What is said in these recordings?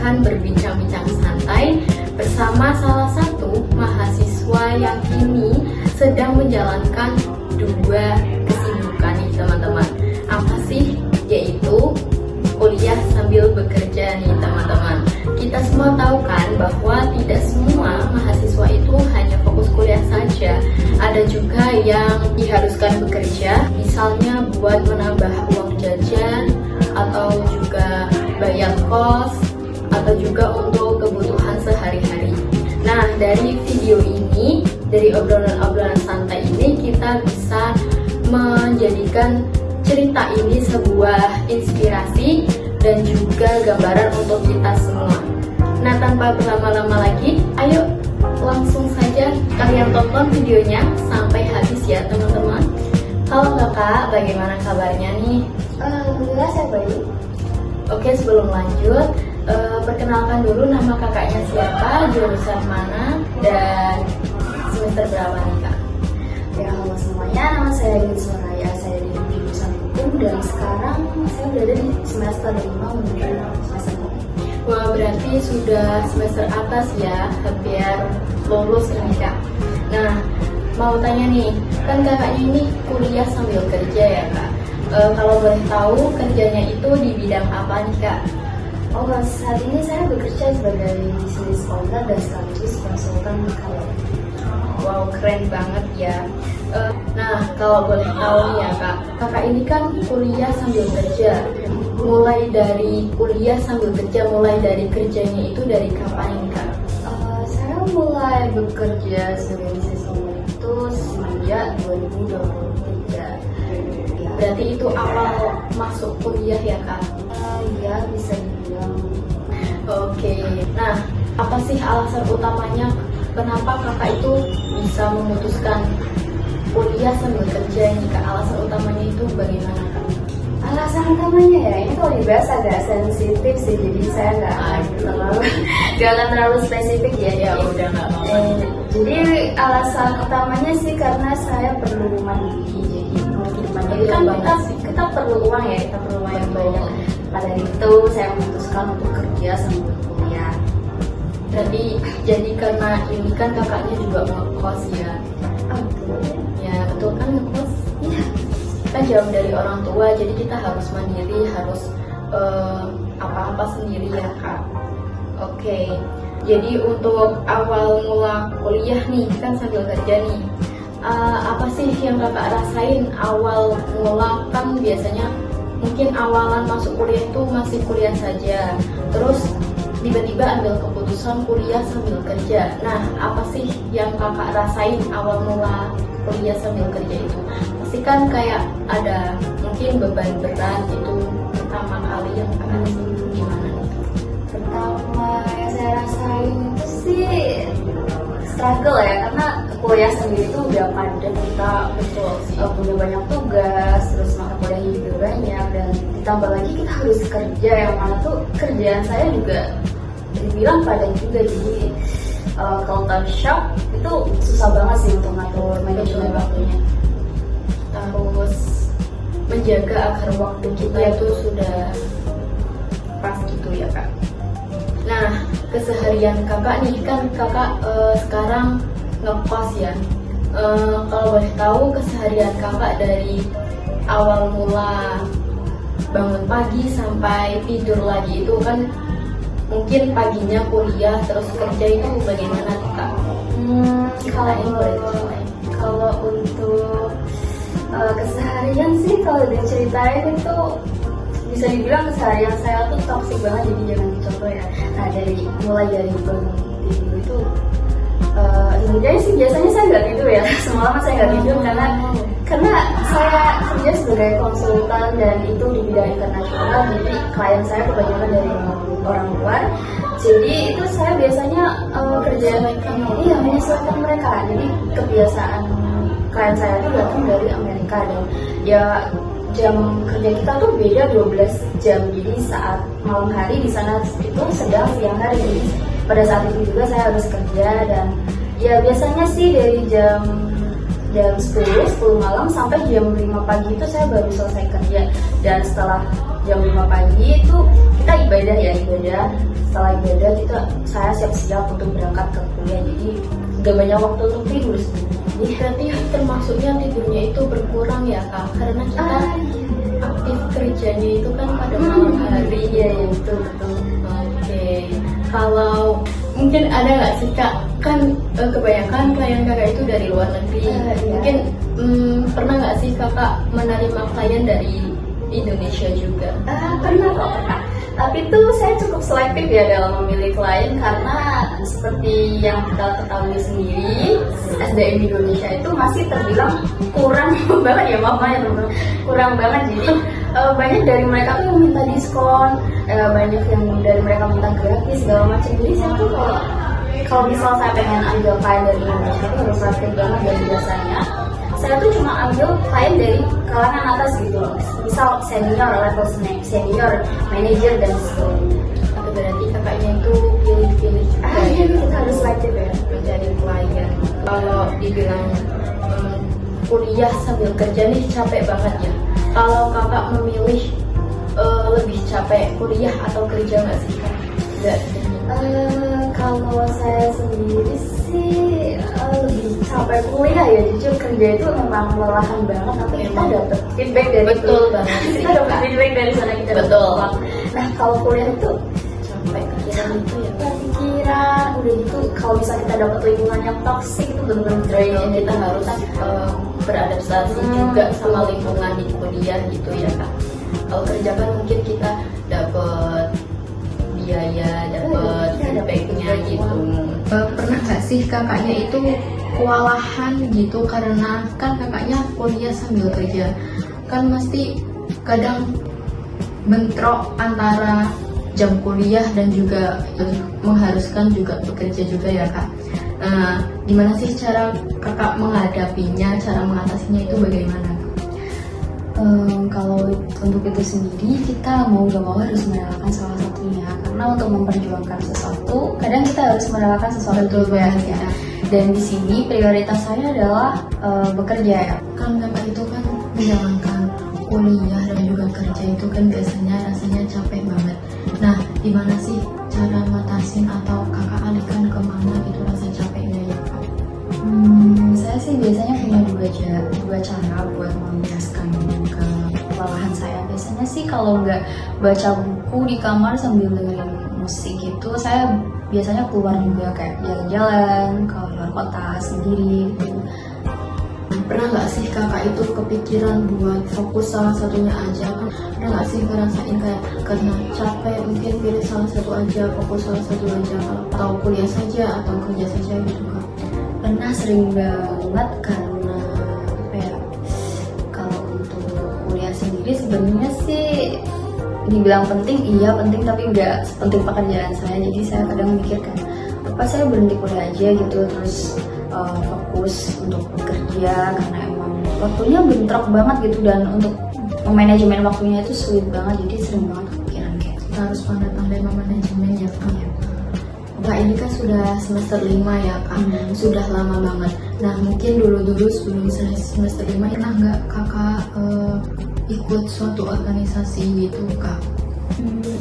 akan berbincang-bincang santai bersama salah satu mahasiswa yang kini sedang menjalankan dua kesibukan nih teman-teman. Apa sih? Yaitu kuliah sambil bekerja nih teman-teman. Kita semua tahu kan bahwa tidak semua mahasiswa itu hanya fokus kuliah saja. Ada juga yang diharuskan bekerja, misalnya buat menambah uang jajan, atau juga bayar kos, atau juga untuk kebutuhan sehari-hari. Nah, dari video ini, dari obrolan-obrolan santai ini, kita bisa menjadikan cerita ini sebuah inspirasi dan juga gambaran untuk kita semua. Nah, tanpa berlama-lama lagi, ayo langsung saja kalian tonton videonya sampai habis ya teman-teman. Halo kakak, bagaimana kabarnya nih? Alhamdulillah saya baik. Oke, sebelum lanjut, perkenalkan dulu nama kakaknya siapa, jurusan mana, dan semester berapa nih kak? Ya, halo semuanya, nama saya Yudi Soraya, saya di jurusan hukum dan sekarang saya berada di semester 5 menuju semester 6. Wah, berarti sudah semester atas ya, hampir lulus ini kak. Nah, mau tanya nih, kan kakaknya ini kuliah sambil kerja ya kak. Kalau boleh tahu kerjanya itu di bidang apa nih kak? Oh, saat ini saya bekerja sebagai business owner dan sekaligus konsultan kalau. Wow, keren banget ya. Nah, kalau boleh tahu nih ya kak, kakak ini kan kuliah sambil kerja. Mulai dari kuliah sambil kerja, mulai dari kerjanya itu dari kapan ini kak? Saya mulai bekerja sebagai business owner itu semenjak 2023. Ya, Berarti itu awal masuk kuliah ya kak? ya bisa dibilang. Oke, nah apa sih alasan utamanya kenapa kakak itu bisa memutuskan kuliah sambil kerja ini kak? Alasan utamanya itu bagaimana kak? Alasan utamanya ya, ini kalau dibahas agak sensitif sih, jadi saya nggak akan terlalu spesifik ya. Ya udah nggak apa-apa. Jadi alasan utamanya sih karena saya perlu mandiri, jadi hidup mandiri kan kita perlu uang ya, kita perlu uang yang banyak. Pada itu saya memutuskan untuk kerja sambil kuliah. Jadi karena ini kan kakaknya juga ngekos ya? Betul. Ya betul kan, ngekos? Iya. Kan jauh dari orang tua, jadi kita harus mandiri, harus apa-apa sendiri ya kak. Oke, jadi untuk awal mula kuliah nih, kan sambil kerja nih, apa sih yang kakak rasain awal mula? Kan biasanya mungkin awalan masuk kuliah itu masih kuliah saja, terus tiba-tiba ambil keputusan kuliah sambil kerja. Nah, apa sih yang kakak rasain awal mula kuliah sambil kerja itu? Pasti kan kayak ada mungkin beban berat itu pertama kali yang kakak rasain itu gimana nih? Pertama yang saya rasain itu sih struggle ya, karena kuliah sendiri itu udah padat, kita Betul sih. punya banyak tugas, terus mata kuliahnya juga banyak, dan ditambah lagi kita harus kerja, yang mana tuh kerjaan saya juga dibilang padat juga, jadi culture shock itu susah banget sih untuk ngatur manajemen waktunya. Terus menjaga agar waktu kita itu sudah pas gitu ya kak. Nah, keseharian kakak nih, kan kakak sekarang ngekos ya. Kalau boleh tahu keseharian kakak dari awal mula bangun pagi sampai tidur lagi itu kan mungkin paginya kuliah terus kerja itu bagaimana tuh kak? Kalau ini boleh diceritain. Kalau untuk keseharian sih, kalau diceritain itu bisa dibilang keseharian saya tuh toksik banget, jadi jangan dicontoh ya. Nah, mulai dari bangun tidur itu sebenarnya sih biasanya saya nggak tidur ya, semalaman saya nggak tidur karena saya kerja sebagai konsultan dan itu di bidang internasional, jadi klien saya kebanyakan dari orang luar. Jadi itu saya biasanya kerja menyesuaikan mereka. Jadi kebiasaan klien saya itu datang dari Amerika, dan ya jam kerja kita tuh beda 12 jam. Jadi saat malam hari di sana itu sedang siang hari. Jadi pada saat itu juga saya harus kerja, dan ya biasanya sih dari jam 10 malam sampai jam 5 pagi itu saya baru selesai kerja. Dan setelah jam 5 pagi itu kita ibadah ya, ibadah, setelah ibadah saya siap-siap untuk berangkat ke kuliah, jadi gak banyak waktu untuk tidur sebenarnya. Jadi berarti termasuknya tidurnya itu berkurang ya kak, karena kita aktif kerjanya itu kan pada malam hari. Iya betul. Oke, kalau mungkin ada nggak sih kak, kan kebanyakan klien kakak itu dari luar negeri. Iya. Mungkin pernah nggak sih kakak menerima klien dari Indonesia juga? Pernah kok, pernah. Tapi itu saya cukup selektif ya dalam memilih klien, karena seperti yang kita ketahui sendiri, SDM di Indonesia itu masih terbilang kurang banget ya, maaf ya teman-teman, kurang banget. Jadi banyak dari mereka tuh yang minta diskon, banyak yang dari mereka minta gratis segala macam. Jadi saya tuh kalau misal saya pengen ambil klien dari Indonesia itu harus selektif banget, dan biasanya saya tuh cuma ambil klien dari kalangan atas gitu loh, misal senior, level senior, manager dan sebagainya. Atau berarti kakaknya itu pilih-pilih juga ya, Kita harus selektif ya. mencari klien. Kalau dibilang kuliah sambil kerja nih capek banget ya. Kalau kakak memilih lebih capek kuliah atau kerja nggak sih kak? Nggak. Kalau saya sendiri sih lebih capek kuliah ya, jujur kerja itu memang melelahkan banget, tapi kita dapat feedback dari Betul banget sih, kita dapat Kak. feedback dari sana, kita dapat Betul. uang. Nah kalau kuliah itu Sampai pikiran itu ya. pikiran udah gitu, kalau bisa kita dapat lingkungan yang toksik itu benar-benar drain. Kita harus beradaptasi juga sama lingkungan di kuliah gitu ya kak. Kalau kerja kan mungkin kita dapat biaya, dapat feedbacknya gitu. Pernah nggak sih kakaknya itu kewalahan gitu karena kan kakaknya kuliah sambil kerja, kan mesti kadang bentrok antara jam kuliah dan juga mengharuskan juga bekerja juga ya kak. Nah, gimana sih cara kakak menghadapinya, cara mengatasinya itu bagaimana? Kalau untuk itu sendiri, kita mau gak mau harus merelakan salah satunya, karena untuk memperjuangkan sesuatu kadang kita harus merelakan sesuatu. Betul banget ya. Dan di sini prioritas saya adalah bekerja ya. Kan kakak itu kan menjalankan kuliah dan juga kerja itu kan biasanya rasanya capek banget. Nah, gimana sih cara ngatasin atau kakak alihkan kemana gitu rasa capeknya ya kak? Saya sih biasanya punya dua cara buat melampiaskan kelelahan saya. Biasanya sih kalau nggak baca buku di kamar sambil dengerin musik gitu, saya biasanya keluar juga, kayak jalan-jalan ke luar kota sendiri gitu. Pernah nggak sih kakak itu kepikiran buat fokus salah satunya aja? Kan pernah nggak sih ngerasain kayak karena capek mungkin pilih salah satu aja, fokus salah satu aja, atau kuliah saja atau kerja saja gitu kak? Pernah, sering banget, karena apa ya, kalau untuk kuliah sendiri sebenarnya sih dibilang penting, iya penting, tapi nggak sepenting pekerjaan saya. Jadi saya kadang mikirkan, apa saya berhenti kuliah aja gitu, terus fokus untuk bekerja, karena emang waktunya bentrok banget gitu, dan untuk memanajemen waktunya itu sulit banget. Jadi sering banget kepikiran kayak Kita harus pandai-pandai memanajemen ya kak. Kak ini kan sudah semester 5 ya kak, sudah lama banget. Nah mungkin dulu sebelum semester 5 pernah nggak kakak ikut suatu organisasi gitu kak?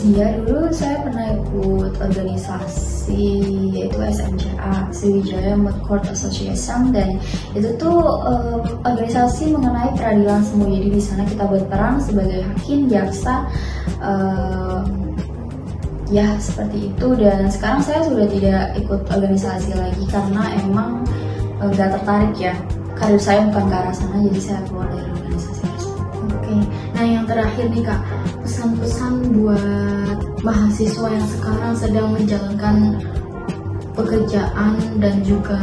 Iya, dulu saya pernah ikut organisasi yaitu SMCA, Sriwijaya Moot Court Association, dan itu tuh organisasi mengenai peradilan semu. Jadi di sana kita berperan sebagai hakim, jaksa, ya seperti itu. Dan sekarang saya sudah tidak ikut organisasi lagi karena emang nggak tertarik ya. Karir saya bukan ke arah sana, jadi saya keluar dari organisasi tersebut. Oke, nah yang terakhir nih kak, pesan-pesan buat mahasiswa yang sekarang sedang menjalankan pekerjaan dan juga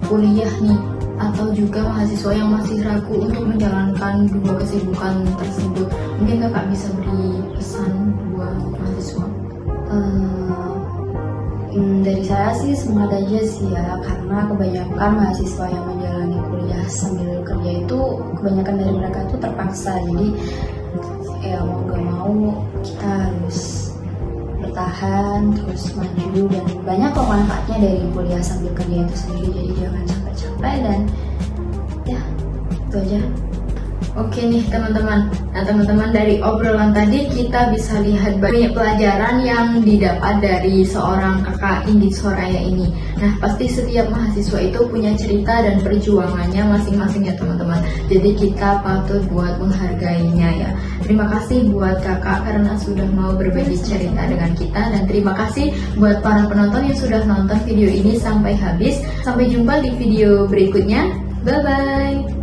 kuliah nih, atau juga mahasiswa yang masih ragu untuk menjalankan dua kesibukan tersebut. Mungkin kakak bisa beri pesan buat mahasiswa? Dari saya sih semangat aja sih ya, karena kebanyakan mahasiswa yang menjalani kuliah sambil kerja itu kebanyakan dari mereka itu terpaksa. Jadi ya mau gak mau kita harus bertahan, terus maju, dan banyak kok manfaatnya dari kuliah sambil kerja itu sendiri. Jadi jangan sampai capek, dan ya itu aja. Oke nih teman-teman. Nah teman-teman, dari obrolan tadi kita bisa lihat banyak pelajaran yang didapat dari seorang kakak Indi Soraya ini. Nah pasti setiap mahasiswa itu punya cerita dan perjuangannya masing-masing ya teman-teman. Jadi kita patut buat menghargainya ya. Terima kasih buat kakak karena sudah mau berbagi cerita dengan kita. Dan terima kasih buat para penonton yang sudah nonton video ini sampai habis. Sampai jumpa di video berikutnya. Bye-bye.